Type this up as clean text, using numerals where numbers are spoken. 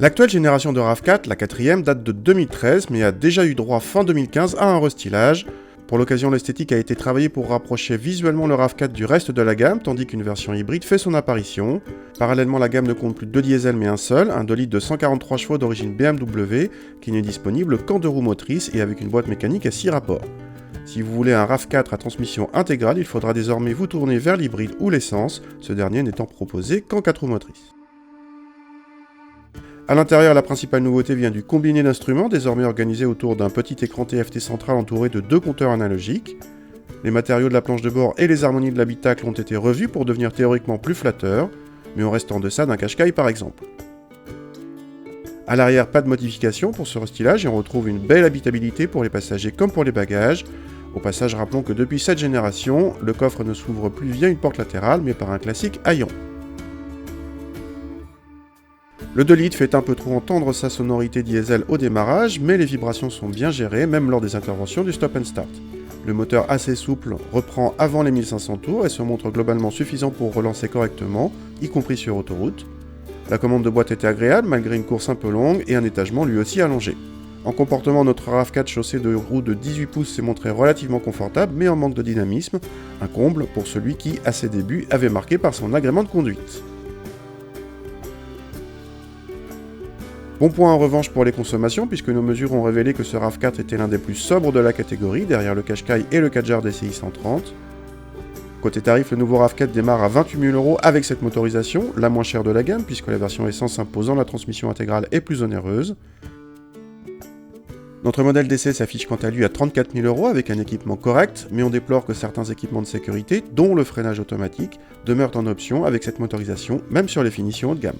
L'actuelle génération de RAV4, la quatrième, date de 2013, mais a déjà eu droit fin 2015 à un restylage. Pour l'occasion, l'esthétique a été travaillée pour rapprocher visuellement le RAV4 du reste de la gamme, tandis qu'une version hybride fait son apparition. Parallèlement, la gamme ne compte plus de 2 diesels mais un seul, un 2 litres de 143 chevaux d'origine BMW, qui n'est disponible qu'en 2 roues motrices et avec une boîte mécanique à 6 rapports. Si vous voulez un RAV4 à transmission intégrale, il faudra désormais vous tourner vers l'hybride ou l'essence, ce dernier n'étant proposé qu'en 4 roues motrices. A l'intérieur, la principale nouveauté vient du combiné d'instruments, désormais organisé autour d'un petit écran TFT central entouré de 2 compteurs analogiques. Les matériaux de la planche de bord et les harmonies de l'habitacle ont été revus pour devenir théoriquement plus flatteurs, mais on reste en deçà d'un Qashqai par exemple. A l'arrière, pas de modification pour ce restylage et on retrouve une belle habitabilité pour les passagers comme pour les bagages. Au passage, rappelons que depuis cette génération, le coffre ne s'ouvre plus via une porte latérale, mais par un classique haillon. Le 2 litres fait un peu trop entendre sa sonorité diesel au démarrage, mais les vibrations sont bien gérées, même lors des interventions du stop and start. Le moteur assez souple reprend avant les 1500 tours et se montre globalement suffisant pour relancer correctement, y compris sur autoroute. La commande de boîte était agréable malgré une course un peu longue et un étagement lui aussi allongé. En comportement, notre RAV4 chaussé de roues de 18 pouces s'est montré relativement confortable mais en manque de dynamisme, un comble pour celui qui, à ses débuts, avait marqué par son agrément de conduite. Bon point en revanche pour les consommations, puisque nos mesures ont révélé que ce RAV4 était l'un des plus sobres de la catégorie, derrière le Qashqai et le Kadjar DCI 130. Côté tarif, le nouveau RAV4 démarre à 28 000 € avec cette motorisation, la moins chère de la gamme, puisque la version essence imposant la transmission intégrale est plus onéreuse. Notre modèle d'essai s'affiche quant à lui à 34 000 € avec un équipement correct, mais on déplore que certains équipements de sécurité, dont le freinage automatique, demeurent en option avec cette motorisation, même sur les finitions haut de gamme.